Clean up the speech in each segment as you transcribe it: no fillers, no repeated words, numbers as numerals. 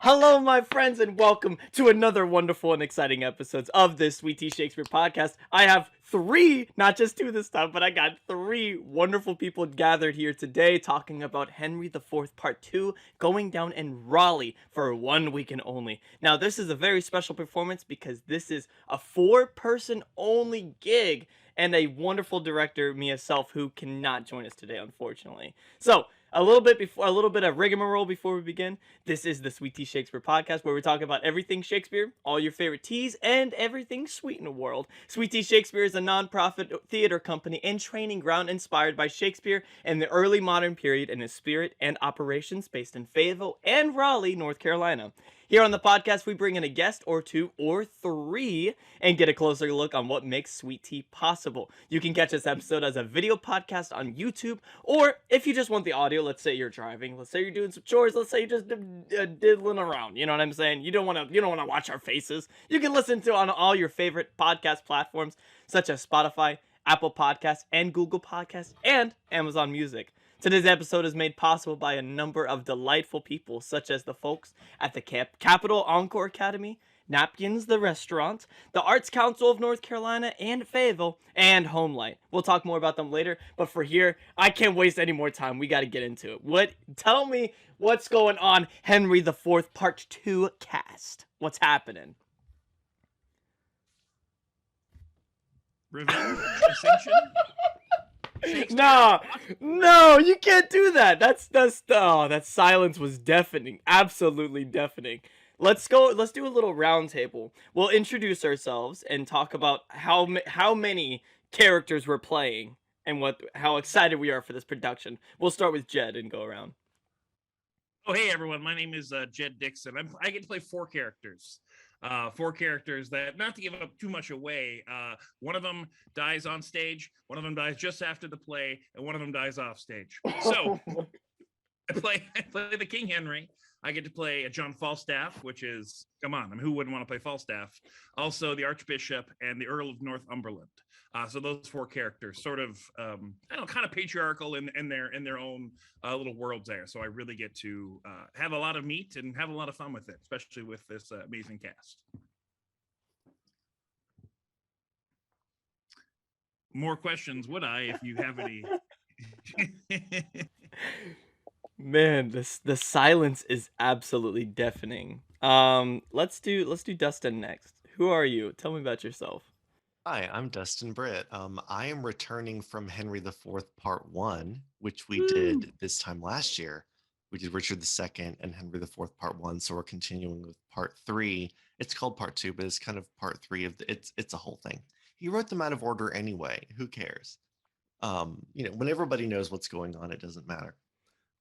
Hello, my friends, and welcome to another wonderful and exciting episodes of this Sweet Tea Shakespeare podcast. I have three, not just two this time, but I got three wonderful people gathered here today talking about Henry IV Part 2 going down in Raleigh for 1 weekend only. Now, this is a very special performance because this is a four-person only gig and a wonderful director, myself, who cannot join us today, unfortunately. So, a little bit of rigmarole before we begin. This is the Sweet Tea Shakespeare podcast, where we talk about everything Shakespeare, all your favorite teas, and everything sweet in the world. Sweet Tea Shakespeare is a non-profit theater company and training ground inspired by Shakespeare in the early modern period and his spirit and operations based in Fayetteville and Raleigh, North Carolina. Here on the podcast, we bring in a guest or two or three and get a closer look on what makes sweet tea possible. You can catch this episode as a video podcast on YouTube, or if you just want the audio, let's say you're driving, let's say you're doing some chores, let's say you're just diddling around. You know what I'm saying? You don't want to watch our faces. You can listen to on all your favorite podcast platforms such as Spotify, Apple Podcasts, and Google Podcasts, and Amazon Music. Today's episode is made possible by a number of delightful people, such as the folks at the Capitol Encore Academy, Napkins the Restaurant, the Arts Council of North Carolina and Fayetteville, and Homelight. We'll talk more about them later, but for here, I can't waste any more time. We got to get into it. Tell me what's going on, Henry IV Part 2 cast. What's happening? Revenge? Ascension? No, you can't do that. That silence was deafening, absolutely deafening. Let's do a little round table. We'll introduce ourselves and talk about how many characters we're playing and how excited we are for this production. We'll start with Jed and go around. Oh, hey everyone, my name is Jed Dixon. I get to play four characters. Four characters that, not to give up too much away, one of them dies on stage, one of them dies just after the play, and one of them dies off stage. So I play the King Henry. I get to play a John Falstaff, which is, come on, I mean, who wouldn't want to play Falstaff? Also the Archbishop and the Earl of Northumberland. So those four characters, sort of, kind of patriarchal in their own little worlds there. So I really get to have a lot of meat and have a lot of fun with it, especially with this amazing cast. More questions, would I, if you have any? Man, the silence is absolutely deafening. Let's do Dustin next. Who are you? Tell me about yourself. Hi, I'm Dustin Britt. I am returning from Henry IV Part 1, which we did this time last year. We did Richard II and Henry IV Part 1, so we're continuing with Part 3. It's called Part 2, but it's kind of Part 3 of it's a whole thing. He wrote them out of order anyway. Who cares? When everybody knows what's going on, it doesn't matter.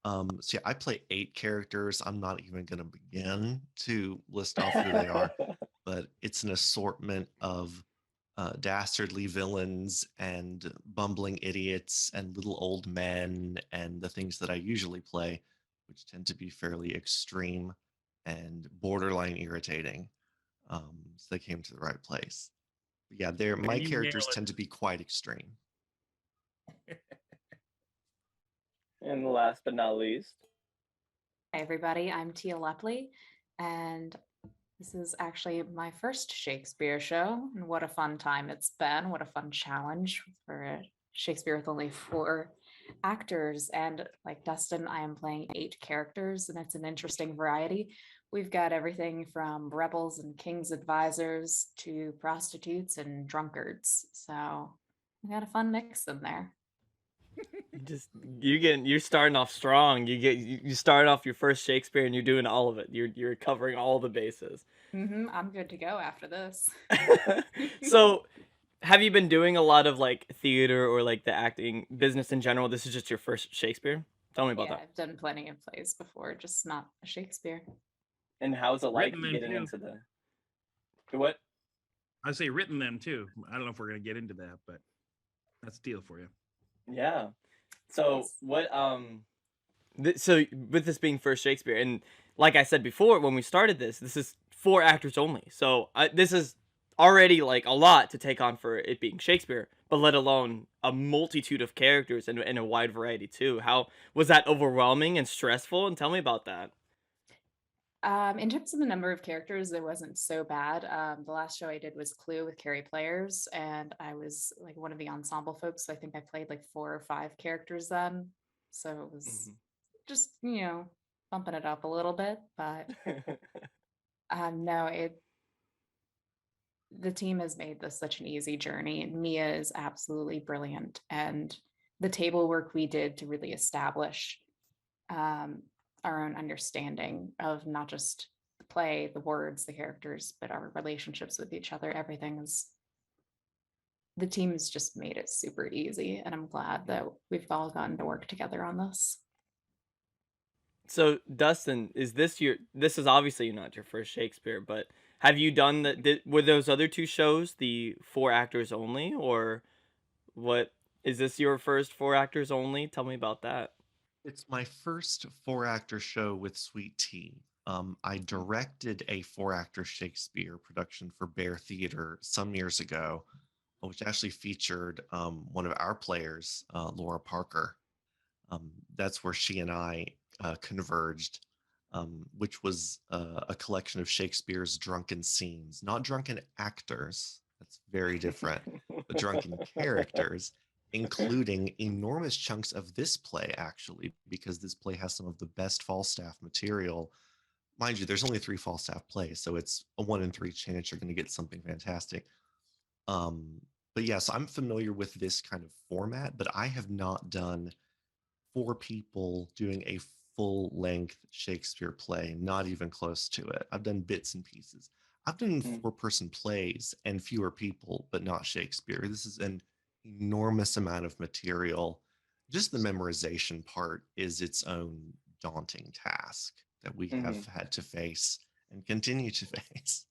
So yeah, I play 8 characters. I'm not even going to begin to list off who they are, but it's an assortment of dastardly villains and bumbling idiots and little old men and the things that I usually play, which tend to be fairly extreme and borderline irritating. So they came to the right place. But yeah, my characters tend to be quite extreme. And last but not least. Hi everybody, I'm Tia Lepley, and this is actually my first Shakespeare show, and what a fun time it's been. What a fun challenge for Shakespeare with only 4 actors. And like Dustin, I am playing 8 characters, and it's an interesting variety. We've got everything from rebels and king's advisors to prostitutes and drunkards. So we got a fun mix in there. You're starting off strong. You start off your first Shakespeare and you're doing all of it. You're covering all the bases. I'm good to go after this. So, have you been doing a lot of like theater or like the acting business in general? This is just your first Shakespeare? Tell me about that. I've done plenty of plays before, just not a Shakespeare. And how's it like getting into the what? I say written them too. I don't know if we're gonna get into that, but that's a deal for you. Yeah. So what so with this being first Shakespeare, and like I said before when we started this is 4 actors only. So this is already like a lot to take on for it being Shakespeare, but let alone a multitude of characters and a wide variety too. How was that overwhelming and stressful? And tell me about that. In terms of the number of characters, it wasn't so bad. The last show I did was Clue with Carrie Players, and I was like one of the ensemble folks. So I think I played like 4 or 5 characters then. So it was just, bumping it up a little bit. But no, the team has made this such an easy journey. Mia is absolutely brilliant. And the table work we did to really establish um, our own understanding of not just the play, the words, the characters, but our relationships with each other. Everything is, the team has just made it super easy. And I'm glad that we've all gotten to work together on this. So, Dustin, this is obviously not your first Shakespeare, but have you done were those other 2 shows the 4 actors only, or what? Is this your first 4 actors only? Tell me about that. It's my first 4-actor show with Sweet Tea. I directed a 4-actor Shakespeare production for Bear Theater some years ago, which actually featured one of our players, Laura Parker. That's where she and I converged, which was a collection of Shakespeare's drunken scenes, not drunken actors. That's very different, but drunken characters, including enormous chunks of this play, actually, because this play has some of the best Falstaff material. Mind you, there's only 3 Falstaff plays, so it's a 1 in 3 chance you're going to get something fantastic. But yes, I'm familiar with this kind of format, but I have not done 4 people doing a full length Shakespeare play, not even close to it. I've done bits and pieces. I've done 4-person plays and fewer people, but not Shakespeare. This is an enormous amount of material. Just the memorization part is its own daunting task that we have had to face and continue to face.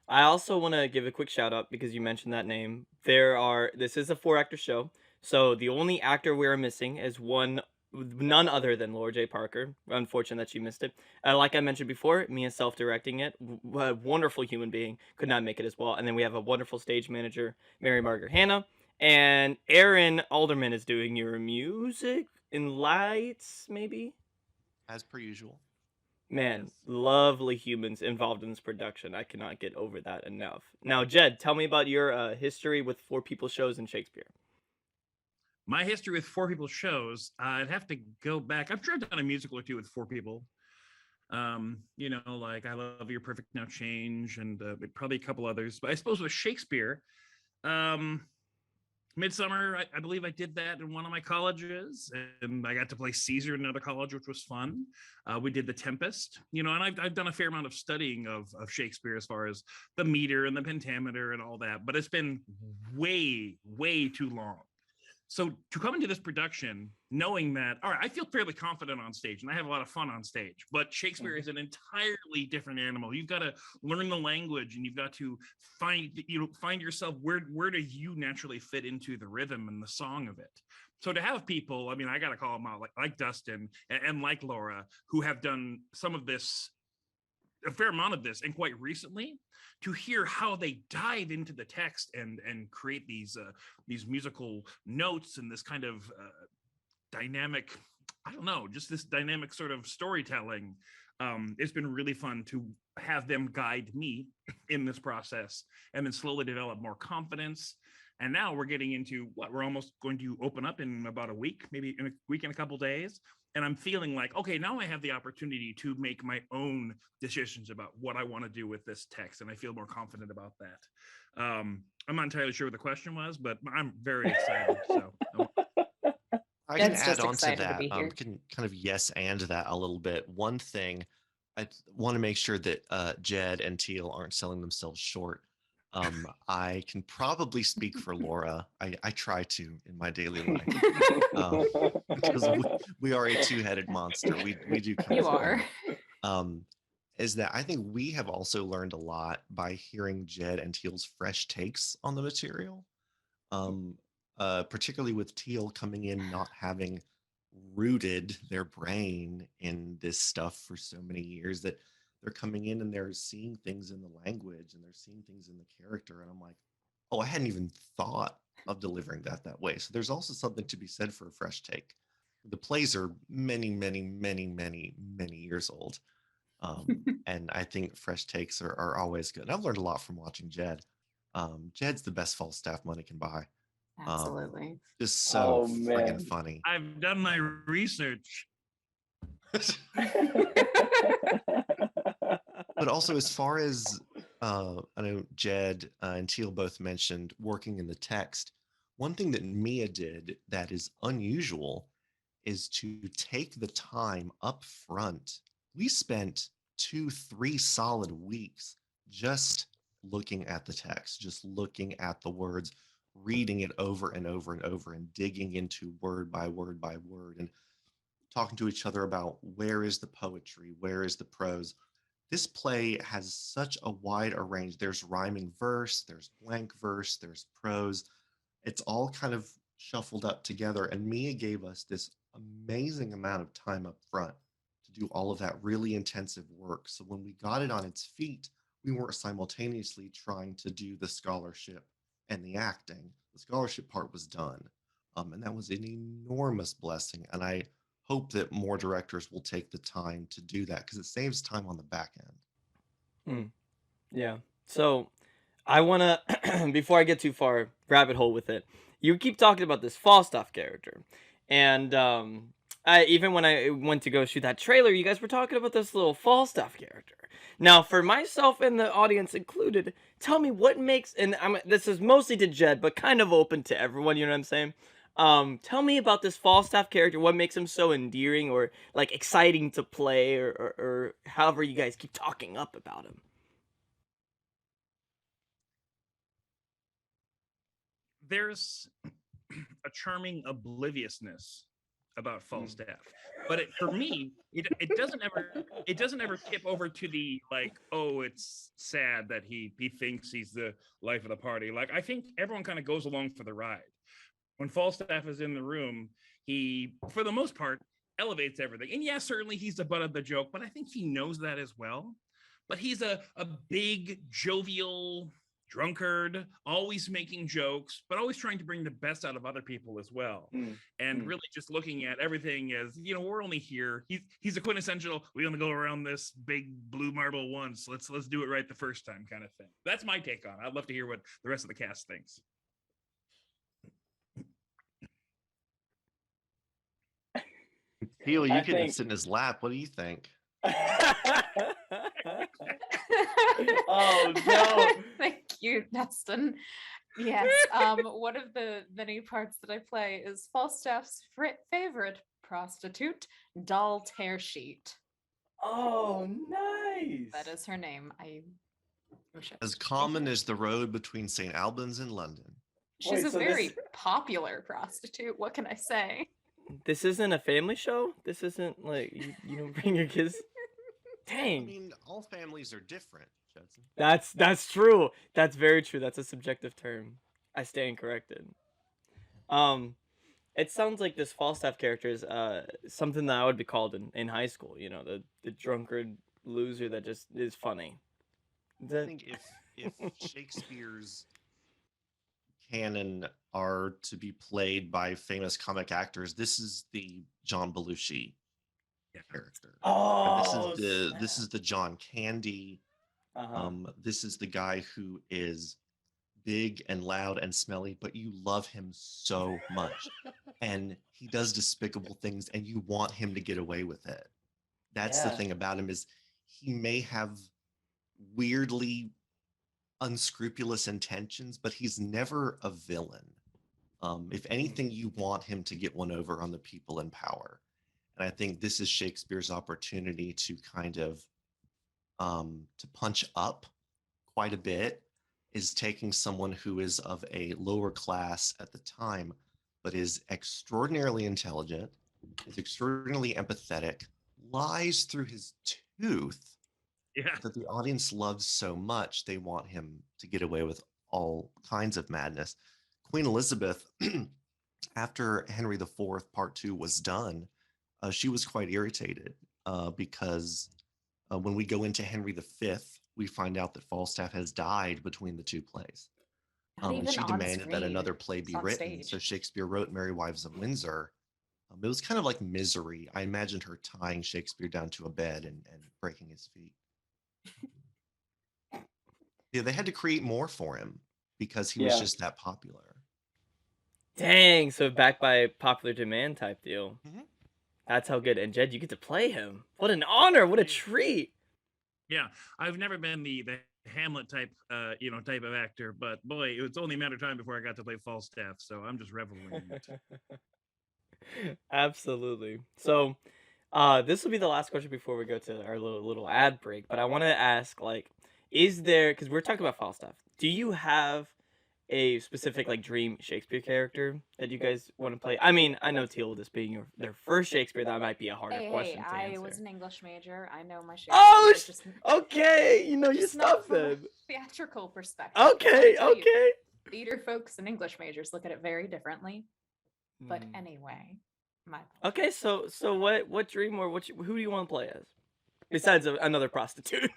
I also want to give a quick shout out because you mentioned that name. This is a 4-actor show. So the only actor we're missing is none other than Laura J. Parker. Unfortunate that she missed it. Like I mentioned before, Mia self-directing it. A wonderful human being. Could not make it as well. And then we have a wonderful stage manager, Mary Margaret Hanna. And Aaron Alderman is doing your music and lights, maybe? As per usual. Man, lovely humans involved in this production. I cannot get over that enough. Now, Jed, tell me about your history with 4 people shows in Shakespeare. My history with 4 people shows, I'd have to go back. I'm sure I've done a musical or 2 with 4 people. Like I Love Your Perfect Now Change and probably a couple others. But I suppose with Shakespeare, Midsummer, I believe I did that in one of my colleges, and I got to play Caesar in another college, which was fun. We did The Tempest, and I've done a fair amount of studying of Shakespeare as far as the meter and the pentameter and all that, but it's been way, way too long. So to come into this production, knowing that, all right, I feel fairly confident on stage and I have a lot of fun on stage, but Shakespeare is an entirely different animal. You've got to learn the language and you've got to find yourself. Where do you naturally fit into the rhythm and the song of it? So to have people, I mean, I got to call them out like Dustin and like Laura, who have done some of this, a fair amount of this, and quite recently, to hear how they dive into the text and create these musical notes and this kind of dynamic, I don't know, just this dynamic sort of storytelling. It's been really fun to have them guide me in this process and then slowly develop more confidence. And now we're getting into what we're almost going to open up in about a week, maybe in a week and a couple days. And I'm feeling like, okay, now I have the opportunity to make my own decisions about what I want to do with this text. And I feel more confident about that. I'm not entirely sure what the question was, but I'm very excited. So I can add on to that. Can kind of yes and that a little bit. One thing, I want to make sure that Jed and Teal aren't selling themselves short. I can probably speak for Laura. I try to in my daily life because we are a 2-headed monster. We do. You are. Is that I think we have also learned a lot by hearing Jed and Teal's fresh takes on the material. Particularly with Teal coming in not having rooted their brain in this stuff for so many years, that they're coming in and they're seeing things in the language and they're seeing things in the character. And I'm like, oh, I hadn't even thought of delivering that way. So there's also something to be said for a fresh take. The plays are many, many, many, many, many years old. And I think fresh takes are always good. I've learned a lot from watching Jed. Jed's the best Falstaff money can buy. Absolutely. Just so Oh, friggin' man. funny. I've done my research. But also, as far as I know, Jed and Teal both mentioned working in the text. One thing that Mia did that is unusual is to take the time up front. We spent 2, 3 solid weeks just looking at the text, just looking at the words, reading it over and over and over, and digging into word by word by word, and talking to each other about where is the poetry, where is the prose. This play has such a wide range. There's rhyming verse, there's blank verse, there's prose. It's all kind of shuffled up together. And Mia gave us this amazing amount of time up front to do all of that really intensive work. So when we got it on its feet, we weren't simultaneously trying to do the scholarship and the acting. The scholarship part was done. And that was an enormous blessing. And I hope that more directors will take the time to do that because it saves time on the back end. Yeah. So I want to, before I get too far rabbit hole with it, you keep talking about this Falstaff character. And even when I went to go shoot that trailer, you guys were talking about this little Falstaff character. Now, for myself and the audience included, tell me what makes, and this is mostly to Jed, but kind of open to everyone, you know what I'm saying? Tell me about this Falstaff character, what makes him so endearing or like exciting to play or however you guys keep talking up about him. There's a charming obliviousness about Falstaff, but for me, it doesn't ever tip over to the like, oh, it's sad that he thinks he's the life of the party. Like, I think everyone kind of goes along for the ride. When Falstaff is in the room, he, for the most part, elevates everything. And yeah, certainly he's the butt of the joke, but I think he knows that as well. But he's a big, jovial drunkard, always making jokes, but always trying to bring the best out of other people as well. And really just looking at everything as, you know, we're only here. He's a quintessential, we only go around this big blue marble once. Let's do it right the first time kind of thing. That's my take on it. I'd love to hear what the rest of the cast thinks. Teal, you can sit in his lap. What do you think? Oh no! Thank you, Dustin. Yes, one of the many parts that I play is Falstaff's favorite prostitute, Doll Tear Sheet. Oh, nice. That is her name. I wish I As common as the road between St. Albans and London. She's Wait, a so very this- popular prostitute. What can I say? This isn't a family show. This isn't like you don't bring your kids. I Dang, mean, all families are different, Judson. that's true. That's very true. That's a subjective term. I stand corrected. It sounds like this Falstaff character is something that I would be called in high school. You know, the drunkard loser that just is funny. I think if Shakespeare's canon are to be played by famous comic actors, this is the John Belushi character. Oh, This is the John Candy. This is the guy who is big and loud and smelly, but you love him so much. And he does despicable things and you want him to get away with it. That's the thing about him, is he may have weirdly unscrupulous intentions, but he's never a villain. If anything, you want him to get one over on the people in power. And I think this is Shakespeare's opportunity to kind of to punch up quite a bit, is taking someone who is of a lower class at the time, but is extraordinarily intelligent, is extraordinarily empathetic, lies through his tooth, that the audience loves so much, they want him to get away with all kinds of madness. Queen Elizabeth, after Henry IV Part 2 was done, she was quite irritated because when we go into Henry V, we find out that Falstaff has died between the two plays. And she demanded that another play be written. So Shakespeare wrote Merry Wives of Windsor It was kind of like Misery. I imagined her tying Shakespeare down to a bed and breaking his feet. Yeah, they had to create more for him because he was Yeah. just that popular. Dang, so backed by popular demand type deal. Mhm. That's how good. And Jed, you get to play him. What an honor! What a treat! Yeah, I've never been the Hamlet type type of actor, but boy, it was only a matter of time before I got to play Falstaff, so I'm just reveling in it. Absolutely. So, this will be the last question before we go to our little ad break. But I want to ask, like, is there? Because we're talking about Falstaff. Do you have a specific like dream Shakespeare character that you guys want to play? I mean, I know Teal, this being their first Shakespeare, that might be a harder Hey, question to I was answer. an English major. I know my Shakespeare. Oh, Just okay. You know your just not stuff from a then. theatrical perspective. 'cause let me Okay, tell you, okay. theater folks and English majors look at it very differently. But Hmm. anyway, my Okay, so what dream or who do you want to play as? Besides another prostitute.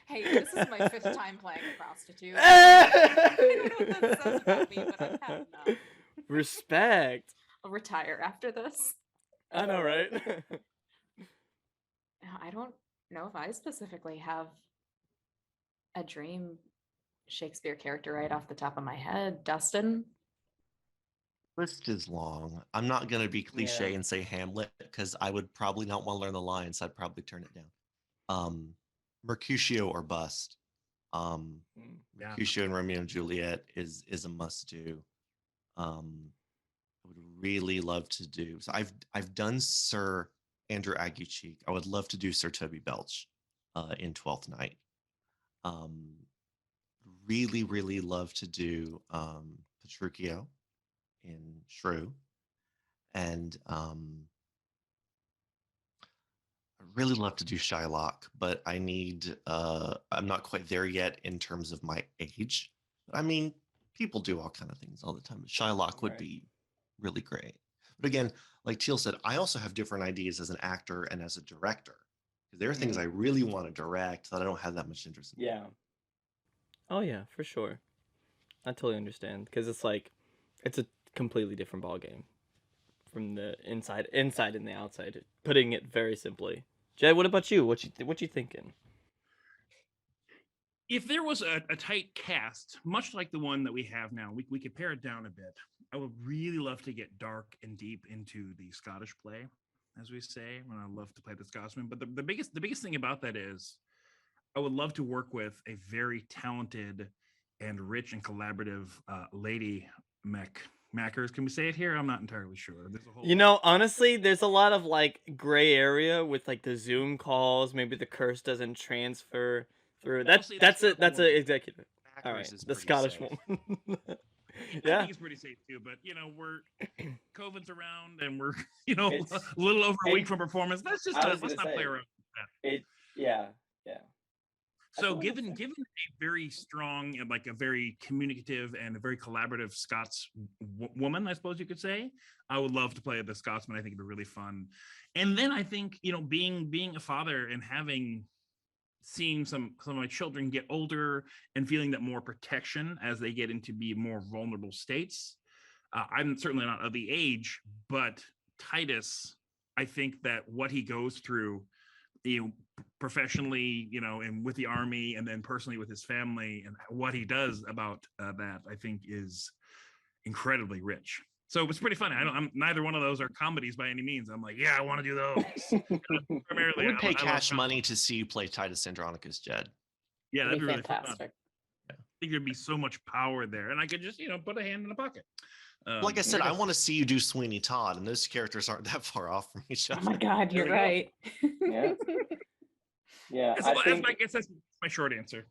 Hey, this is my 5th time playing a prostitute. I don't know what that says about me, but I've had enough. Respect. I'll retire after this. I know, right? Now, I don't know if I specifically have a dream Shakespeare character right off the top of my head. Dustin? List is long. I'm not going to be cliche Yeah. and say Hamlet because I would probably not want to learn the lines. I'd probably turn it down. Mercutio or bust. Mm. Yeah. Mercutio and Romeo and Juliet is a must do. I would really love to do. So I've done Sir Andrew Aguecheek. I would love to do Sir Toby Belch in Twelfth Night. Really, really love to do Petruchio in Shrew, and I really love to do Shylock, but I need I'm not quite there yet in terms of my age. I mean, people do all kind of things all the time. But Shylock would Right. be really great. But again, like Teal said, I also have different ideas as an actor and as a director. Because there are things I really want to direct that I don't have that much interest in. Yeah. Oh yeah, for sure. I totally understand because it's like it's a completely different ball game from the inside and the outside. Putting it very simply. Jay, what about you? What you thinking? If there was a tight cast, much like the one that we have now, we could pare it down a bit. I would really love to get dark and deep into the Scottish play, as we say, and I love to play the Scotsman. But the biggest thing about that is I would love to work with a very talented and rich and collaborative lady Mackers. Can we say it here? I'm not entirely sure. There's a whole You know, honestly, there's a lot of like gray area with like the Zoom calls. Maybe the curse doesn't transfer through. I'll say the Scottish That's a woman. executive. All right, Packers is the pretty Scottish safe. woman. I Yeah. think it's pretty safe too, but we're COVID's around and we're a It's little over a week it, from performance. Let's just I was let's gonna not play say around with that. it. Yeah, yeah. I So totally understand. given a very strong and like a very communicative and a very collaborative Scots woman, I suppose you could say, I would love to play the Scotsman. I think it'd be really fun. And then I think being a father and having seen some of my children get older and feeling that more protection as they get into be more vulnerable states. I'm certainly not of the age, but Titus, I think that what he goes through, professionally, and with the army, and then personally with his family, and what he does about that, I think is incredibly rich. So it's pretty funny. I'm neither one of those are comedies by any means. I'm like, yeah, I want to do those. I Primarily, would pay I love cash money to see you play Titus Andronicus, Jed. yeah, It'd that'd be be really fun. fantastic. I think there'd be so much power there, and I could just put a hand in a pocket. Like I said, I Chris, want to see you do Sweeney Todd, and those characters aren't that far off from each Oh other. my God, There you're we go. right. Yeah. Yeah, that's, I that's think. my guess. That's my short answer.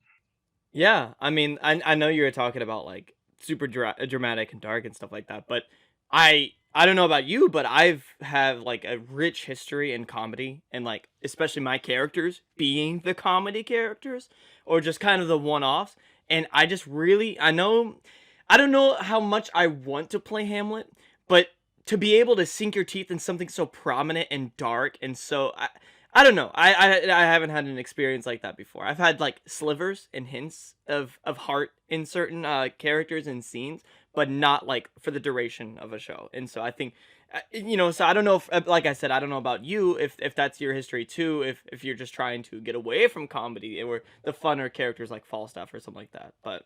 Yeah, I mean, I know you were talking about like super dramatic and dark and stuff like that, but I don't know about you, but I've have like a rich history in comedy and like especially my characters being the comedy characters or just kind of the one-offs, and I just really I don't know how much I want to play Hamlet, but to be able to sink your teeth in something so prominent and dark and so I don't know. I haven't had an experience like that before. I've had like slivers and hints of heart in certain characters and scenes, but not like for the duration of a show. And so I think So I don't know if, like I said, I don't know about you, if that's your history too, if you're just trying to get away from comedy or the funner characters like Falstaff or something like that. But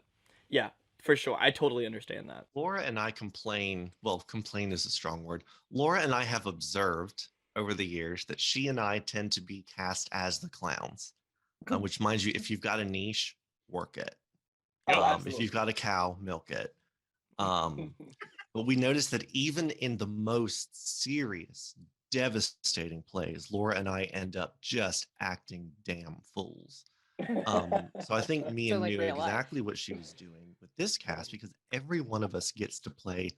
yeah, for sure, I totally understand that. Laura and I complain. Well, complain is a strong word. Laura and I have observed over the years that she and I tend to be cast as the clowns, which, mind you, if you've got a niche, work it. Oh, If absolutely. you've got a cow, milk it. But we noticed that even in the most serious, devastating plays, Laura and I end up just acting damn fools. So I think Mia So, like, knew real life. exactly what she was doing with this cast because every one of us gets to play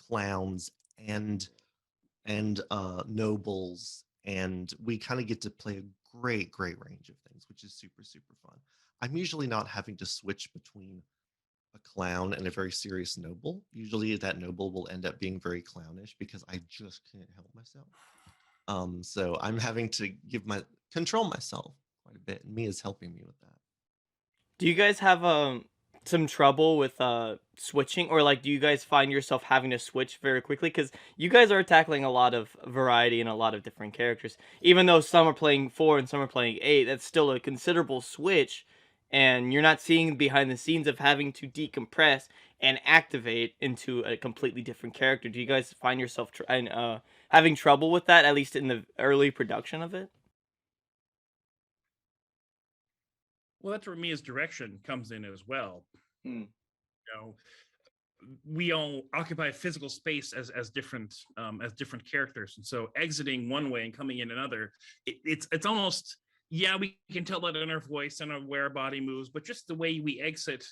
clowns and nobles, and we kind of get to play a great range of things, which is super fun. I'm usually not having to switch between a clown and a very serious noble. Usually that noble will end up being very clownish because I just can't help myself. So I'm having to control myself quite a bit, and Mia's helping me with that. Do you guys have some trouble with switching, or like do you guys find yourself having to switch very quickly because you guys are tackling a lot of variety and a lot of different characters, even though some are playing 4 and some are playing 8, that's still a considerable switch, and you're not seeing behind the scenes of having to decompress and activate into a completely different character. Do you guys find yourself having trouble with that, at least in the early production of it? Well, that's where Mia's direction comes in as well. Hmm. You know, we all occupy physical space as different characters, and so exiting one way and coming in another, it's almost, yeah, we can tell that in our voice and where our body moves, but just the way we exit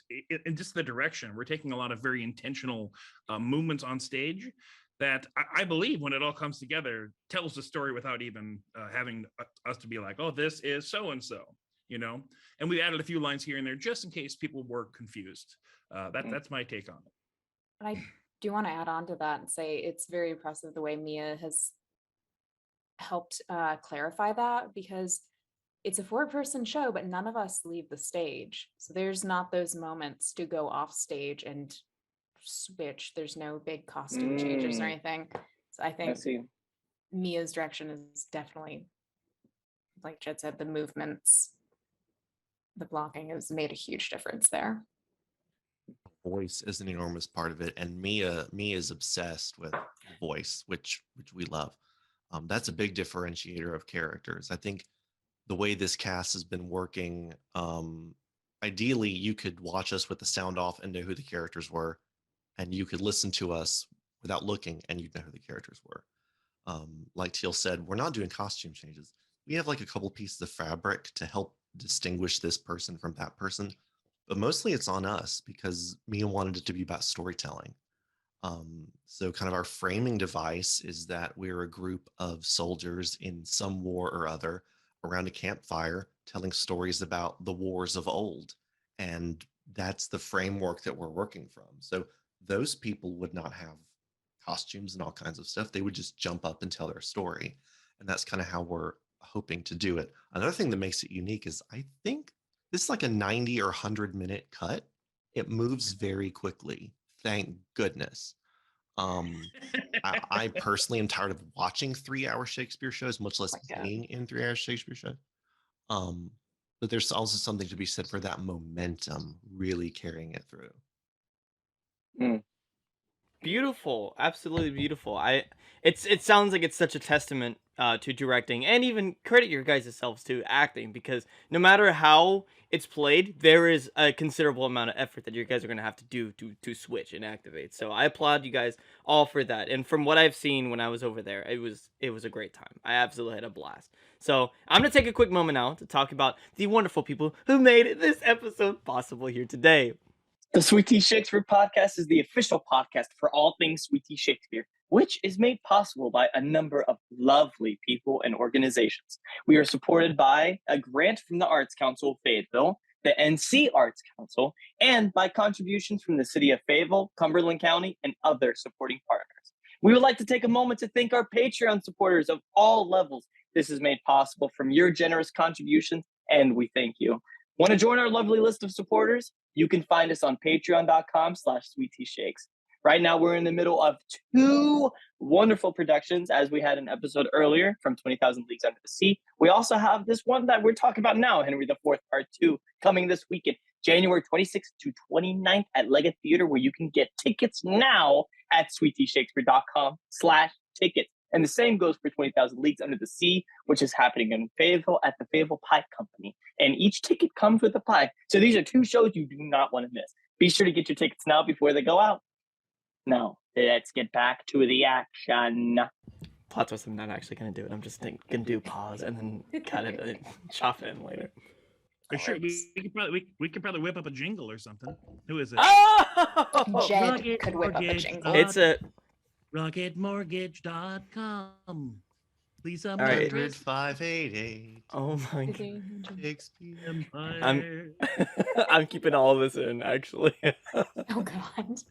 and just the direction, we're taking a lot of very intentional movements on stage that I believe when it all comes together tells the story without even having us to be like, oh, this is so and so, and we added a few lines here and there just in case people were confused. That's my take on it. And I do want to add on to that and say it's very impressive the way Mia has helped clarify that, because it's a 4-person show, but none of us leave the stage. So there's not those moments to go off stage and switch. There's no big costume changes or anything. So I I think see. Mia's direction is definitely, like Jed said, the movements, the blocking has made a huge difference there. Voice is an enormous part of it, and Mia is obsessed with voice, which we love. That's a big differentiator of characters. I think the way this cast has been working, ideally you could watch us with the sound off and know who the characters were, and you could listen to us without looking and you'd know who the characters were. Like Teal said, we're not doing costume changes. We have like a couple pieces of fabric to help distinguish this person from that person, but mostly it's on us because Mia wanted it to be about storytelling. So kind of our framing device is that we're a group of soldiers in some war or other around a campfire telling stories about the wars of old. And that's the framework that we're working from. So those people would not have costumes and all kinds of stuff. They would just jump up and tell their story. And that's kind of how we're hoping to do it. Another thing that makes it unique is I think this is like a 90 or 100-minute cut. It moves very quickly. Thank goodness. I personally am tired of watching 3-hour Shakespeare shows, much less being in 3-hour Shakespeare shows. But there's also something to be said for that momentum really carrying it through. Beautiful, absolutely beautiful. It sounds like it's such a testament to directing, and even credit your guys' selves to acting, because no matter how it's played, there is a considerable amount of effort that you guys are going to have to do to switch and activate. So I applaud you guys all for that. And from what I've seen when I was over there, it was a great time. I absolutely had a blast. So I'm going to take a quick moment now to talk about the wonderful people who made this episode possible here today. The Sweet Tea Shakespeare podcast is the official podcast for all things Sweet Tea Shakespeare, which is made possible by a number of lovely people and organizations. We are supported by a grant from the Arts Council of Fayetteville, the NC Arts Council, and by contributions from the city of Fayetteville, Cumberland County, and other supporting partners. We would like to take a moment to thank our Patreon supporters of all levels. This is made possible from your generous contributions, and we thank you. Want to join our lovely list of supporters? You can find us on patreon.com/sweetteashakes. Right now, we're in the middle of 2 wonderful productions, as we had an episode earlier from 20,000 Leagues Under the Sea. We also have this one that we're talking about now, Henry IV Part 2, coming this weekend, January 26th to 29th at Leggett Theater, where you can get tickets now at sweetteashakespeare.com/tickets. And the same goes for 20,000 Leagues Under the Sea, which is happening in Fayetteville at the Fayetteville Pie Company. And each ticket comes with a pie. So these are 2 shows you do not want to miss. Be sure to get your tickets now before they go out. Now, let's get back to the action. Plot twist, I'm not actually going to do it. I'm just going to do pause and then cut it and chop it in later. Sure, we could probably whip up a jingle or something. Who is it? Oh! Jed could whip up a jingle. It's a... RocketMortgage.com. Please, All right. 100-588. Oh my god. Shakespeare. I'm keeping all of this in, actually. Oh god.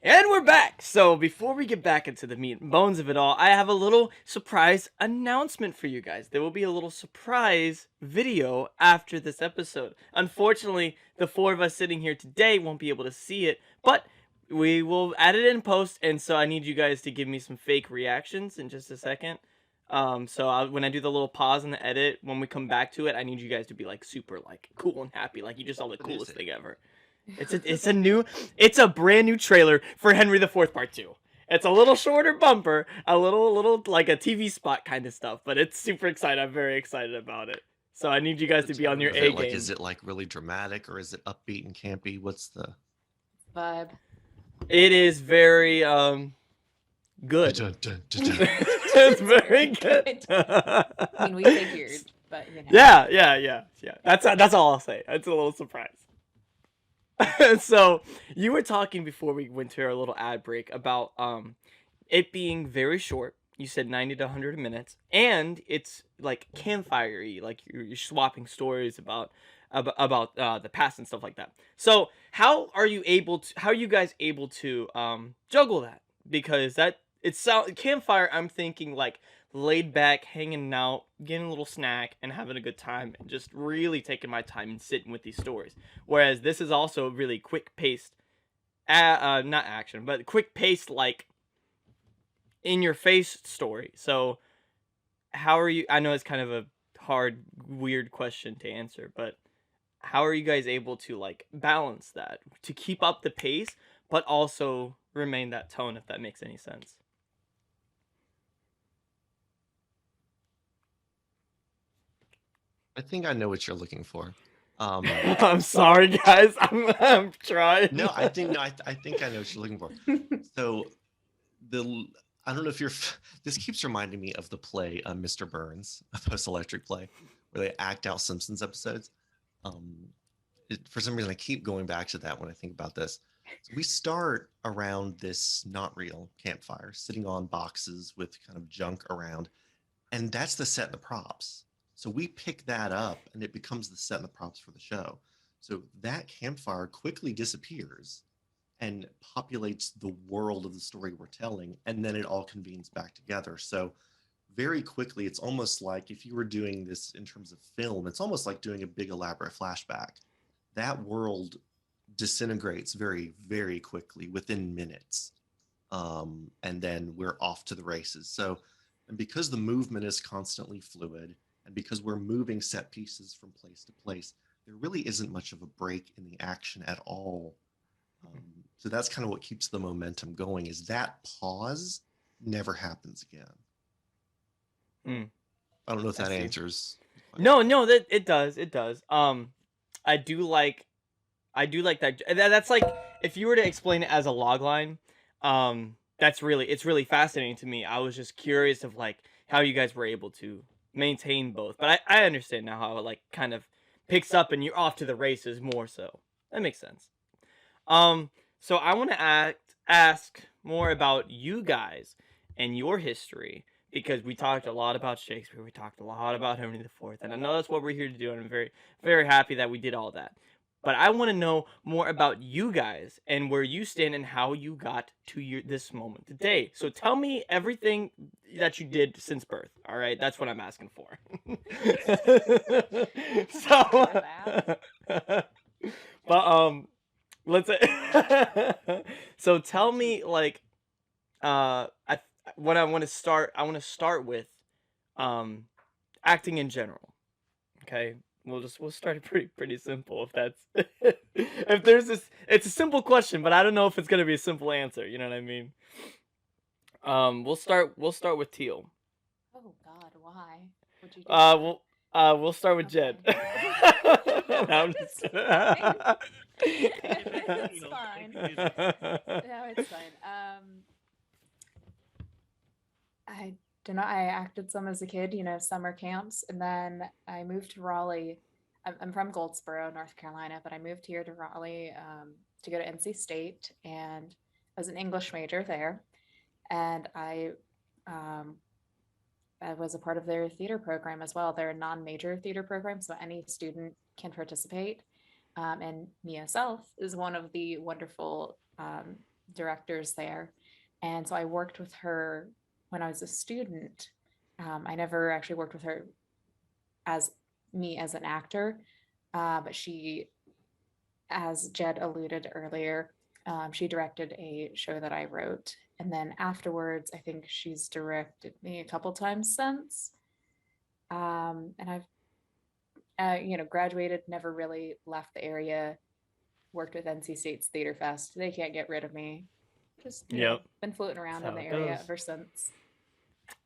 And we're back. So before we get back into the meat and bones of it all, I have a little surprise announcement for you guys. There will be a little surprise video after this episode. Unfortunately, the 4 of us sitting here today won't be able to see it, but we will add it in post, and so I need you guys to give me some fake reactions in just a second. When I do the little pause in the edit, when we come back to it, I need you guys to be like super like cool and happy, like you just saw the coolest thing ever. It's a brand new trailer for Henry IV Part 2. It's a little shorter bumper, a little like a TV spot kind of stuff, but it's super exciting. I'm very excited about it. So I need you guys to be on your A game. Like, is it like really dramatic or is it upbeat and campy? What's the Vibe? It is very good. It's very good. I mean, we figured, but you know. Yeah. That's all I'll say. It's a little surprise. So you were talking before we went to our little ad break about it being very short. You said 90 to 100 minutes, and it's like campfire-y, like you're swapping stories about the past and stuff like that. So how are you guys able to juggle that? Because campfire, I'm thinking like laid back, hanging out, getting a little snack, and having a good time, and just really taking my time and sitting with these stories. Whereas this is also really quick-paced, not action, but quick-paced, like, in-your-face story. So, how are you... I know it's kind of a hard, weird question to answer, but how are you guys able to, like, balance that? To keep up the pace, but also remain that tone, if that makes any sense. I think I know what you're looking for. I'm sorry, guys. I'm trying. No, I think I think I know what you're looking for. So I don't know if this keeps reminding me of the play Mr. Burns, a post-electric play, where they act out Simpsons episodes. For some reason, I keep going back to that when I think about this. So we start around this not real campfire, sitting on boxes with kind of junk around, and that's the set and the props. So we pick that up and it becomes the set and the props for the show. So that campfire quickly disappears and populates the world of the story we're telling, and then it all convenes back together. So very quickly, it's almost like if you were doing this in terms of film, it's almost like doing a big elaborate flashback. That world disintegrates very, very quickly within minutes. And then we're off to the races. So, and because the movement is constantly fluid, and because we're moving set pieces from place to place, there really isn't much of a break in the action at all. So that's kind of what keeps the momentum going, is that pause never happens again. I don't know if that answers. No, that it does. I do like that. That's like, if you were to explain it as a log line, it's really fascinating to me. I was just curious of like how you guys were able to maintain both, but I understand now how it like kind of picks up and you're off to the races more so. That makes sense. So I want to ask more about you guys and your history, because we talked a lot about Shakespeare, we talked a lot about Henry IV, and I know that's what we're here to do, and I'm very, very happy that we did all that. But I want to know more about you guys and where you stand and how you got to this moment today. So tell me everything that you did since birth. All right, that's what I'm asking for. let's so tell me like I what I want to start with um acting in general. Okay, we'll start it pretty simple if that's if there's this. It's a simple question, but I don't know if it's gonna be a simple answer. You know what I mean? We'll start with Teal. Oh God, why would you do that? We'll start with Jed. Okay. No, I'm just It's kidding. It's fine. No, it's fine. I don't know. I acted some as a kid, summer camps, and then I moved to Raleigh. I'm from Goldsboro, North Carolina, but I moved here to Raleigh to go to NC State, and I was an English major there, and um, I was a part of their theater program as well. They're a non-major theater program, so any student can participate. And Mia Self is one of the wonderful directors there. And so I worked with her when I was a student. I never actually worked with her as an actor, but she, as Jed alluded earlier, she directed a show that I wrote. And then afterwards, I think she's directed me a couple times since. And I've, graduated, never really left the area, worked with NC State's Theater Fest. They can't get rid of me. Just, Yep. been floating around That's in how the it area goes. ever since.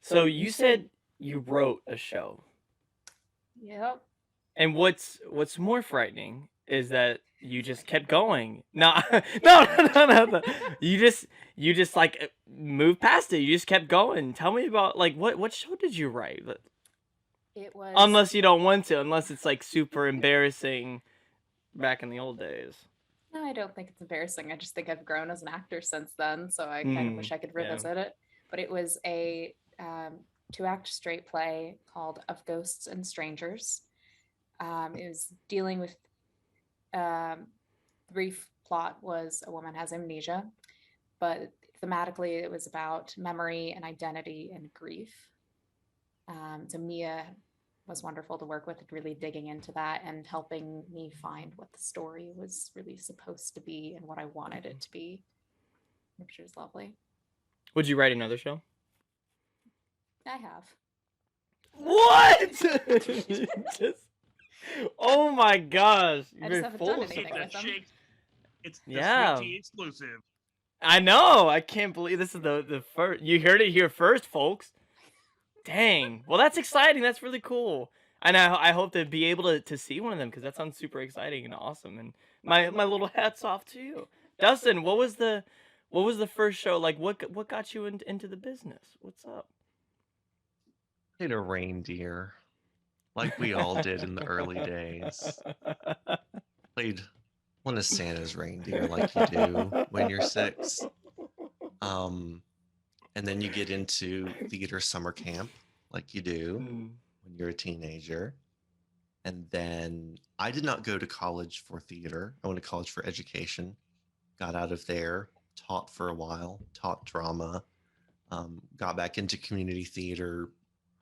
So you said you wrote a show, Yep. and what's more frightening is that you just kept going. No, no. You just like moved past it. You just kept going. Tell me about like what show did you write? It was. Unless you don't want to, unless it's like super embarrassing back in the old days. No, I don't think it's embarrassing. I just think I've grown as an actor since then, so I kind of wish I could yeah. revisit it. But it was a 2-act straight play called Of Ghosts and Strangers. It was dealing with the brief plot was a woman has amnesia, but thematically it was about memory and identity and grief. So Mia was wonderful to work with, really digging into that and helping me find what the story was really supposed to be and what I wanted it to be, which was lovely. Would you write another show? I have. What? Just, oh my gosh! I just You're haven't full done of anything stuff. with them. It's the Yeah. Sweet Tea exclusive. I know. I can't believe this is the first. You heard it here first, folks. Dang. Well, that's exciting. That's really cool. And I hope to be able to see one of them because that sounds super exciting and awesome. And my little hats off to you, Dustin. What was the first show like? What got you into the business? What's up? Played a reindeer, like we all did in the early days. Played one of Santa's reindeer, like you do when you're 6. And then you get into theater summer camp, like you do when you're a teenager. And then I did not go to college for theater. I went to college for education. Got out of there, taught for a while, taught drama, got back into community theater.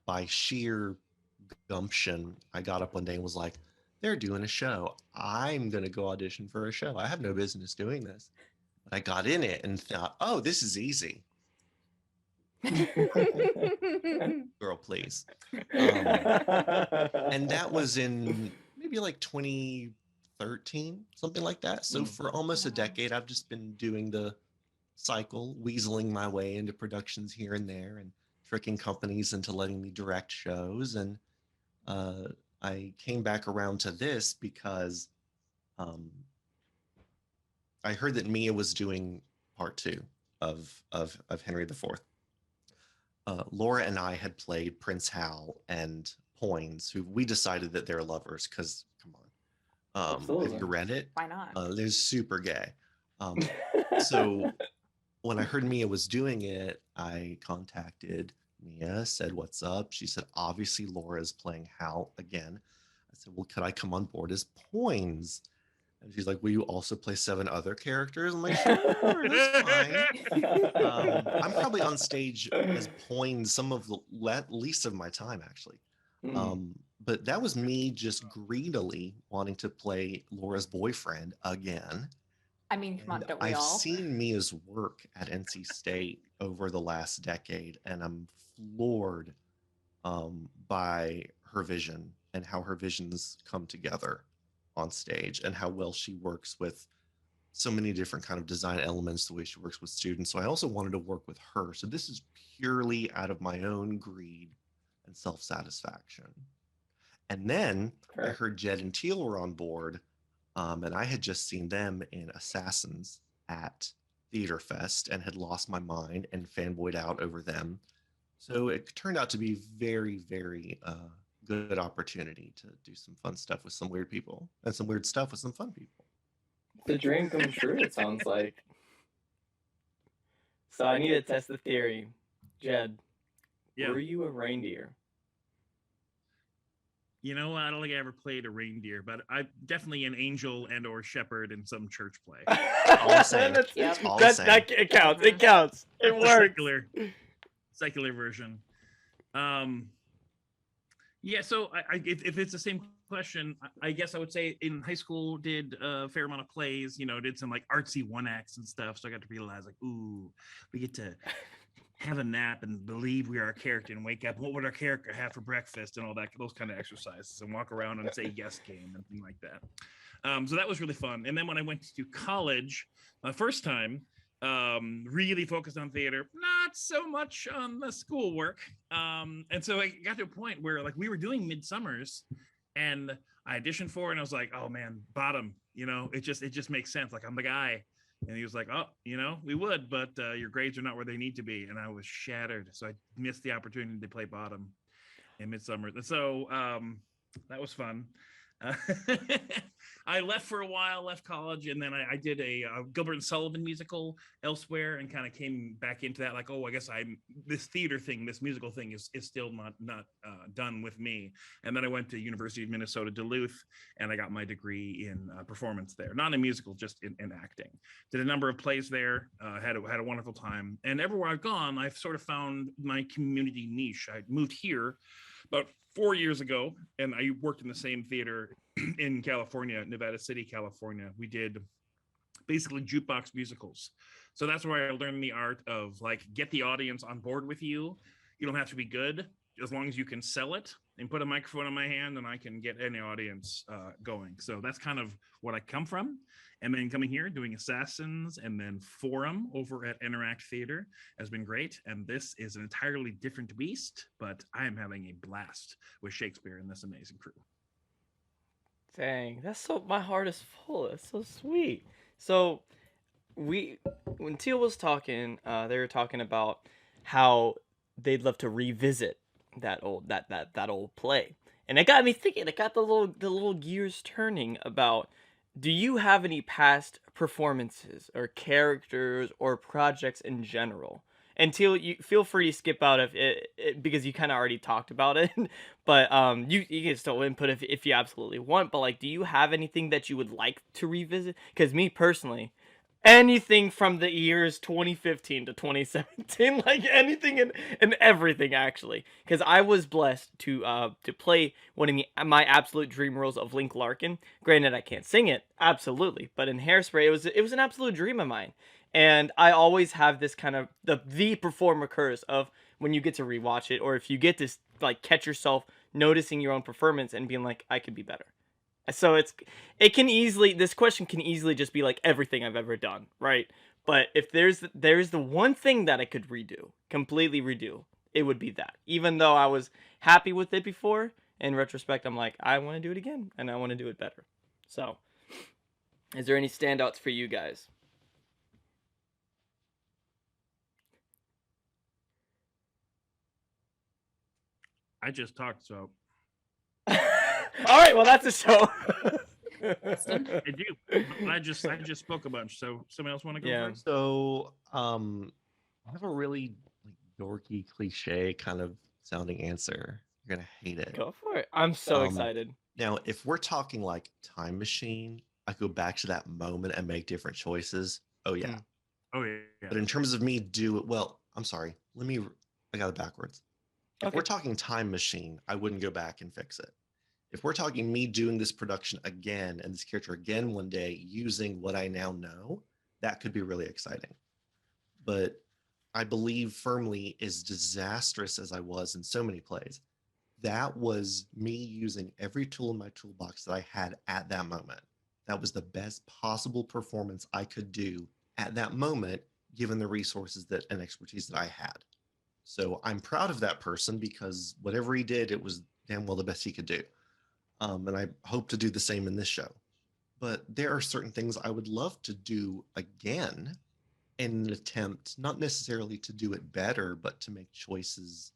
By sheer gumption, I got up one day and was like, they're doing a show. I'm going to go audition for a show. I have no business doing this. But I got in it and thought, oh, this is easy. Girl, please. And that was in maybe like 2013, something like that. So for almost a decade, I've just been doing the cycle, weaseling my way into productions here and there and tricking companies into letting me direct shows. And I came back around to this because I heard that Mia was doing part 2 of Henry IV. Laura and I had played Prince Hal and Poins, who we decided that they're lovers because, come on. Have you read it? Why not? They're super gay. So when I heard Mia was doing it, I contacted Mia, said, what's up? She said, obviously Laura's playing Hal again. I said, well, could I come on board as Poins? And she's like, will you also play 7 other characters? I'm like, sure, that's fine. I'm probably on stage as Poins some of the least of my time, actually. But that was me just greedily wanting to play Laura's boyfriend again. I mean, come on, And don't we I've all? seen Mia's work at NC State over the last decade, and I'm floored by her vision and how her visions come together on stage, and how well she works with so many different kind of design elements, the way she works with students. So I also wanted to work with her. So this is purely out of my own greed and self-satisfaction. And then I Correct. heard Jed and Teal were on board, and I had just seen them in Assassins at Theater Fest and had lost my mind and fanboyed out over them. So it turned out to be very, very good opportunity to do some fun stuff with some weird people and some weird stuff with some fun people. The dream come true, it sounds like. So I need to test the theory. Jed, Yeah. were you a reindeer? You know, I don't think I ever played a reindeer, but I'm definitely an angel and or shepherd in some church play. All the same. That's, Yep. All the same. it counts. It counts. It The works. secular version. Yeah, so if it's the same question, I guess I would say in high school did a fair amount of plays, you know, did some like artsy one acts and stuff. So I got to realize like, ooh, we get to have a nap and believe we are a character and wake up. What would our character have for breakfast and all that, those kind of exercises, and walk around and say yes game and things like that. So that was really fun. And then when I went to college, my first time, really focused on theater, not so much on the schoolwork. And so I got to a point where like we were doing Midsummers, and I auditioned for it, and I was like, oh man, bottom, you know, it just makes sense. Like I'm the guy. And he was like, oh, you know, we would, but your grades are not where they need to be. And I was shattered. So I missed the opportunity to play bottom in Midsummer. And so that was fun. I left for a while, left college, and then I did a Gilbert and Sullivan musical elsewhere, and kind of came back into that. Like, oh, I guess this theater thing, this musical thing is still not done with me. And then I went to University of Minnesota Duluth, and I got my degree in performance there, not in musical, just in acting. Did a number of plays there, had a wonderful time, and everywhere I've gone, I've sort of found my community niche. I moved here about 4 years ago, and I worked in the same theater in California, Nevada City, California. We did basically jukebox musicals. So that's where I learned the art of like, get the audience on board with you. You don't have to be good, as long as you can sell it and put a microphone in my hand, and I can get any audience going. So that's kind of what I come from. And then coming here, doing Assassins, and then Forum over at Interact Theater has been great. And this is an entirely different beast, but I am having a blast with Shakespeare and this amazing crew. Dang, that's so, my heart is full. That's so sweet. So when Teal was talking, they were talking about how they'd love to revisit that old play, and it got me thinking. It got the little gears turning about. Do you have any past performances or characters or projects in general? And Teal, you feel free to skip out of it because you kind of already talked about it. But you can still input if you absolutely want. But like, do you have anything that you would like to revisit? Because me personally, anything from the years 2015 to 2017, like anything and everything actually, because I was blessed to play one of my absolute dream roles of Link Larkin. Granted, I can't sing it, absolutely, but in Hairspray it was an absolute dream of mine. And I always have this kind of the performer curse of when you get to rewatch it, or if you get to like catch yourself noticing your own performance and being like, I could be better. So this question can easily just be like everything I've ever done, right? But if there's the one thing that I could completely redo, it would be that. Even though I was happy with it before, in retrospect, I'm like, I want to do it again, and I want to do it better. So, is there any standouts for you guys? I just talked, so. All right, well, that's a show. I do. I just spoke a bunch. So somebody else want to go first? So I have a really dorky cliche kind of sounding answer. You're gonna hate it. Go for it. I'm so excited. Now, if we're talking like time machine, I go back to that moment and make different choices. Oh yeah. Oh yeah. But in terms of me I'm sorry. I got it backwards. If we're talking time machine, I wouldn't go back and fix it. if we're talking me doing this production again and this character again one day using what I now know, that could be really exciting. But I believe firmly, as disastrous as I was in so many plays, that was me using every tool in my toolbox that I had at that moment. That was the best possible performance I could do at that moment, given the resources that and expertise that I had. So I'm proud of that person because whatever he did, it was damn well the best he could do. And I hope to do the same in this show. But there are certain things I would love to do again in an attempt, not necessarily to do it better, but to make choices.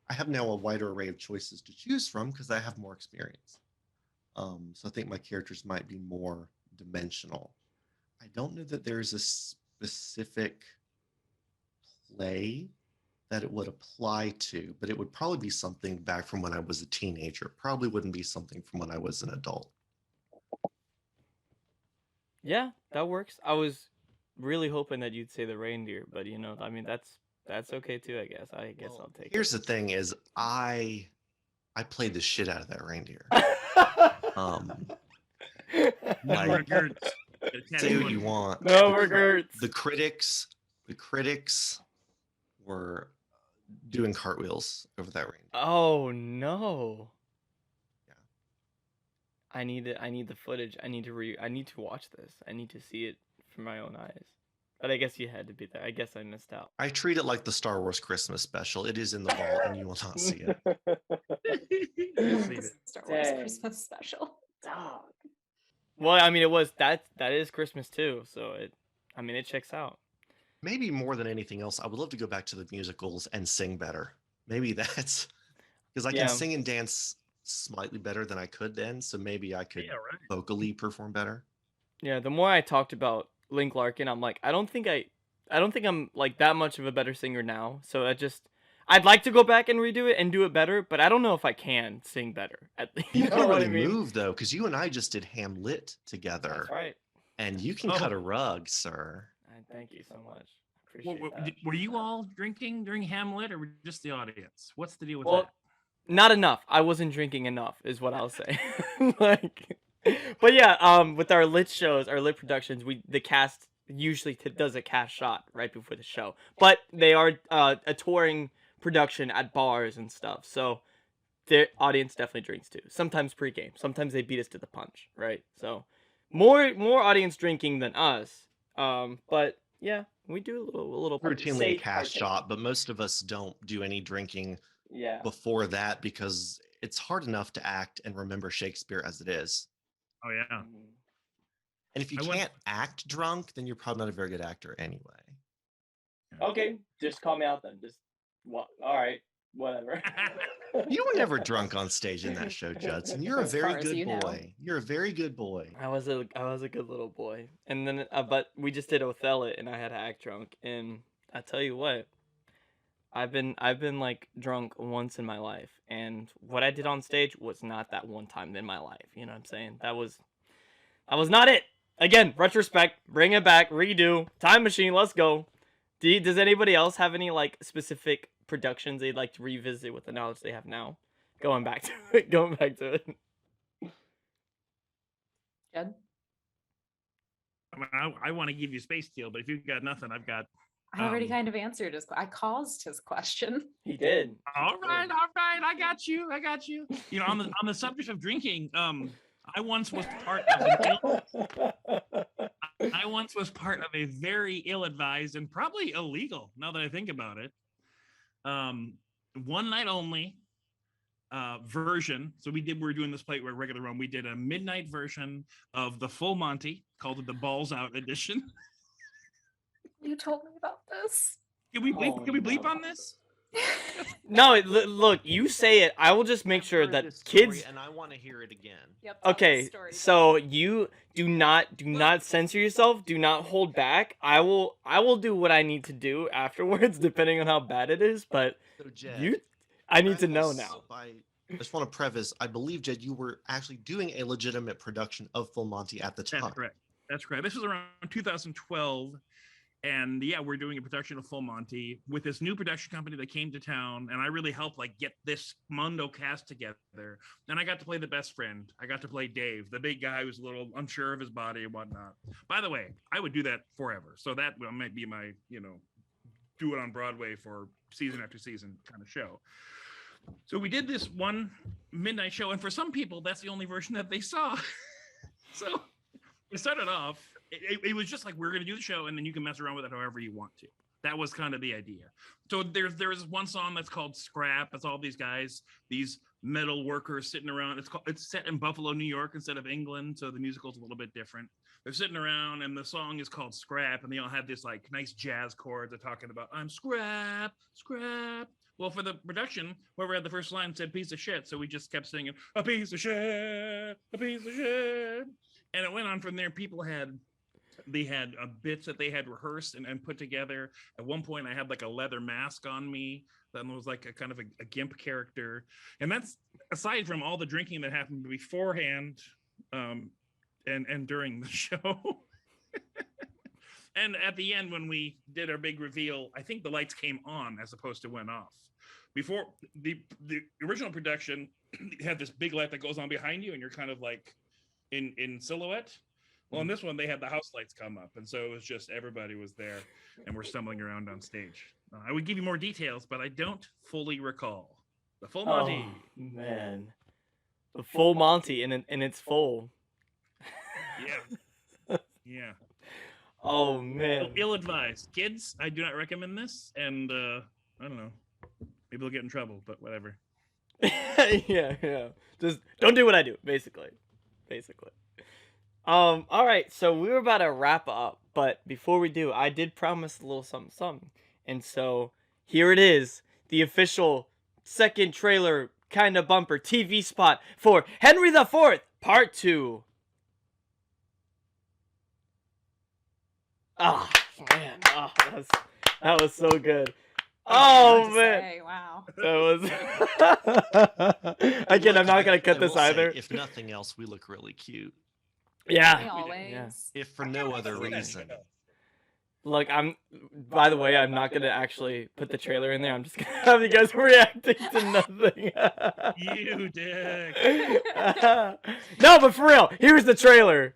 I have now a wider array of choices to choose from because I have more experience. So I think my characters might be more dimensional. I don't know that there's a specific play that it would apply to, but it would probably be something back from when I was a teenager. Probably wouldn't be something from when I was an adult. Yeah, that works. I was really hoping that you'd say the reindeer, but I mean that's okay too, I guess. I guess Well, I'll take here's it. the thing is I played the shit out of that reindeer. No I- regrets. Say what you want. No regrets. The critics were doing cartwheels over that reindeer. Oh no. Yeah. I need the footage. I need to watch this. I need to see it from my own eyes. But I guess you had to be there. I guess I missed out. I treat it like the Star Wars Christmas special. It is in the vault and you will not see it. You'll see The it. Star Wars Dang. Christmas special. Dog. Well, I mean, that is Christmas too, so it checks out. Maybe more than anything else, I would love to go back to the musicals and sing better. Maybe that's because I Yeah. can sing and dance slightly better than I could then. So maybe I could Yeah, right. vocally perform better. Yeah, the more I talked about Link Larkin, I'm like, I don't think I'm like that much of a better singer now. So I'd like to go back and redo it and do it better, but I don't know if I can sing better. You know can what really I mean? move though, because you and I just did Hamlet together, That's right. and you can Oh. cut a rug, sir. Thank you so much. Appreciate that. Were you all drinking during Hamlet, or were just the audience? What's the deal with Well, that? not enough. I wasn't drinking enough, is what I'll say. But yeah, with our lit shows, our lit productions, the cast usually does a cast shot right before the show. But they are a touring production at bars and stuff, so the audience definitely drinks too. Sometimes pregame, sometimes they beat us to the punch, right? So more audience drinking than us. But yeah, we do a little Routinely a safe cast partaking. shot, but most of us don't do any drinking Yeah. before that because it's hard enough to act and remember Shakespeare as it is. Oh yeah. Mm-hmm. And if you I went- can't act drunk, then you're probably not a very good actor anyway. Okay, just call me out then. Just what? All right, whatever. You were never drunk on stage in that show, Judson. You're a As very far as good you know. boy. You're a very good boy. I was a good little boy, and then but we just did Othello, and I had to act drunk, and I tell you what, I've been like drunk once in my life, and what I did on stage was not that one time in my life. You know what I'm saying? That was not it. Again, retrospect, bring it back, redo, time machine, let's go. Does anybody else have any like specific productions they'd like to revisit with the knowledge they have now? Going back to it. Jed? I mean, I want to give you Space Steel, but if you've got nothing, I've got. I already kind of answered his. I caused his question. He did. All right, I got you. You know, on the subject of drinking, I once was part of a very ill-advised and probably illegal, now that I think about it, one night only version. So we were doing this play where regular run. We did a midnight version of the Full Monty, called it the Balls Out edition. You told me about this. Can we bleep on this? No, look, you say it. I will just make sure that kids. and I want to hear it again. Yep. tell the Okay, story, so you do not censor yourself. Do not hold back. I will do what I need to do afterwards, depending on how bad it is. But So, Jed, I need to know preface now. I just want to preface, I believe, Jed, you were actually doing a legitimate production of Full Monty at the time. That's correct. This was around 2012. And yeah, we're doing a production of Full Monty with this new production company that came to town, and I really helped like get this Mondo cast together. And I got to play the best friend. I got to play Dave, the big guy who's a little unsure of his body and whatnot. By the way, I would do that forever. So that might be my, do it on Broadway for season after season kind of show. So we did this one midnight show, and for some people, that's the only version that they saw. So we started off. It was just like, we're going to do the show and then you can mess around with it however you want to. That was kind of the idea. So there's one song that's called Scrap. It's all these guys, these metal workers sitting around. It's set in Buffalo, New York instead of England. So the musical's a little bit different. They're sitting around and the song is called Scrap. And they all have this like nice jazz chords. They're talking about, I'm scrap, scrap. Well, for the production, whoever had the first line said piece of shit. So we just kept singing, a piece of shit, a piece of shit. And it went on from there. They had bits that they had rehearsed and put together. At one point, I had like a leather mask on me that was like a kind of a gimp character. And that's aside from all the drinking that happened beforehand and during the show. And at the end, when we did our big reveal, I think the lights came on as opposed to went off. Before the original production, you had this big light that goes on behind you and you're kind of like in silhouette. Well, in this one, they had the house lights come up. And so it was just everybody was there and we're stumbling around on stage. I would give you more details, but I don't fully recall. The Full Monty. Oh, man. The Full Monty and it's full. Yeah. Yeah. Oh, man. Ill-advised. Kids, I do not recommend this. And I don't know. Maybe they'll get in trouble, but whatever. Yeah. Just don't do what I do, basically. All right, so we were about to wrap up, but before we do, I did promise a little something. And so here it is, the official second trailer kind of bumper TV spot for Henry IV Part 2. Oh, man. Oh, that was so good. Oh, man. Say, wow. That was... Again, I'm not going to cut this either. If nothing else, we look really cute. Yeah. Always. Yeah. If for no other reason. Look, by the way, I'm not going to actually put the trailer in there. I'm just going to have you guys reacting to nothing. You dick. No, but for real, here's the trailer.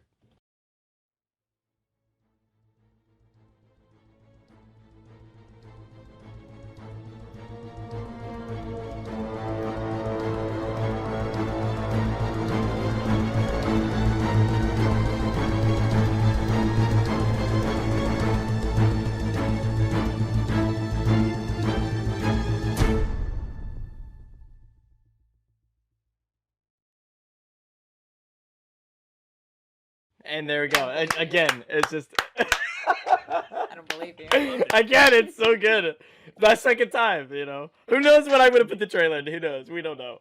And there we go. Again, it's just... I don't believe you. Again, it's so good. My second time, Who knows what I'm going to put the trailer in? Who knows? We don't know.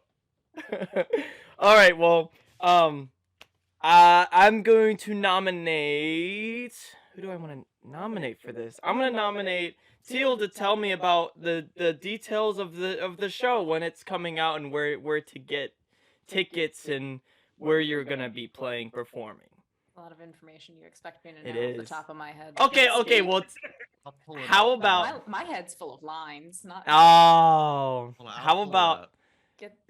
All right, well, I'm going to nominate... Who do I want to nominate for this? I'm going to nominate Teal to tell me about the details of the show, when it's coming out and where to get tickets and where you're going to be performing. A lot of information you expect me to It know off the is. top of my head. Okay, well, how about... My head's full of lines, not... Oh, Hold on, how I'll pull it about... up.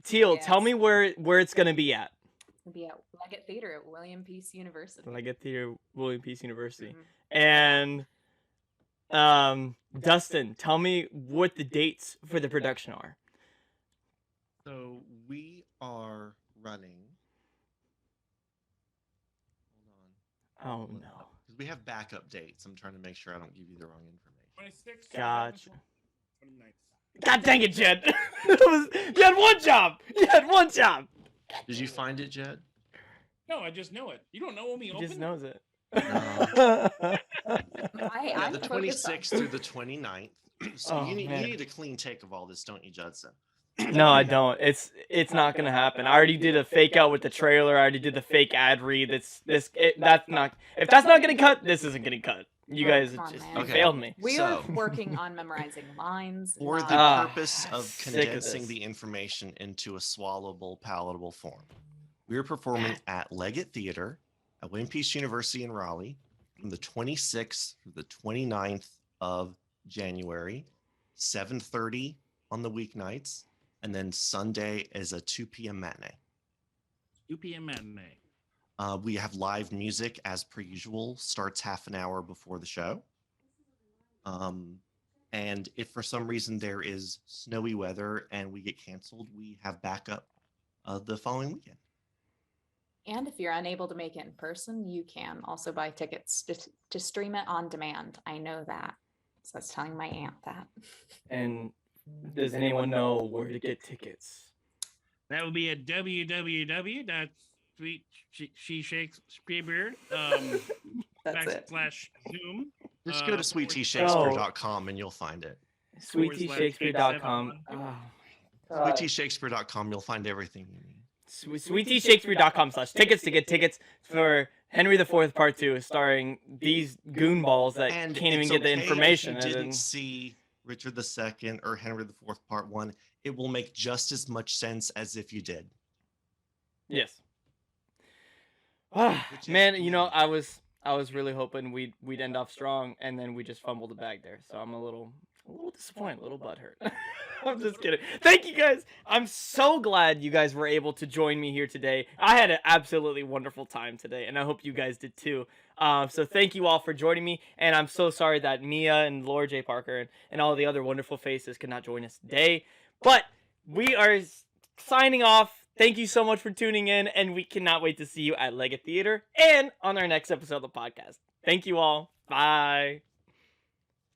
Teal, Yes. tell me where it's going to be at. It's gonna be at Leggett Theater at William Peace University. Leggett Theater, William Peace University. Mhm. And Dustin, tell me what the dates for the production are. So we are running. Hold on. Oh, no. Because we have backup dates. I'm trying to make sure I don't give you the wrong information. 26. Gotcha. 29th. God dang it, Jed. You had one job. Did you find it, Jed? No, I just know it. You don't know when we He open? just knows it. Yeah, I'm the focused on- 26th through the 29th. So Oh, you need man. a clean take of all this, don't you, Judson? No, I don't. It's not gonna happen. I already did a fake out with the trailer. I already did the fake ad read. That's not. If that's not getting cut, this isn't getting cut. You Oh, guys come on, just man. you Okay. failed me. We are So- working on memorizing lines. For not- the purpose of sick of condensing this. the information into a swallowable, palatable form. We are performing at Leggett Theater at William Peace University in Raleigh from the 26th through the 29th of January, 7:30 on the weeknights, and then Sunday is a 2 p.m. matinee. 2 p.m. matinee. We have live music as per usual, starts half an hour before the show. And if for some reason there is snowy weather and we get canceled, we have backup the following weekend. And if you're unable to make it in person, you can also buy tickets to stream it on demand. I know that. So I was telling my aunt that. And does anyone know where to get tickets? That would be at www.sweetshakespeare That's it. /Zoom. Just go to sweetteashakespeare.com and you'll find it. SweetTeaShakespeare.com. SweetTeaShakespeare.com, you'll find everything you need. SweetTeaShakespeare.com/tickets to get tickets for Henry IV Part 2, starring these goonballs that And can't even it's get the okay information. If you and didn't then- see Richard II or Henry IV Part 1, it will make just as much sense as if you did. Yes. Which is Man, you know, weird. I was really hoping we'd end off strong, and then we just fumbled the bag there. So I'm a little disappointed, a little butthurt. I'm just kidding. Thank you guys. I'm so glad you guys were able to join me here today. I had an absolutely wonderful time today, and I hope you guys did too. So thank you all for joining me, and I'm so sorry that Mia and Laura J. Parker and all the other wonderful faces could not join us today. But we are signing off. Thank you so much for tuning in, and we cannot wait to see you at Leggett Theater and on our next episode of the podcast. Thank you all. Bye.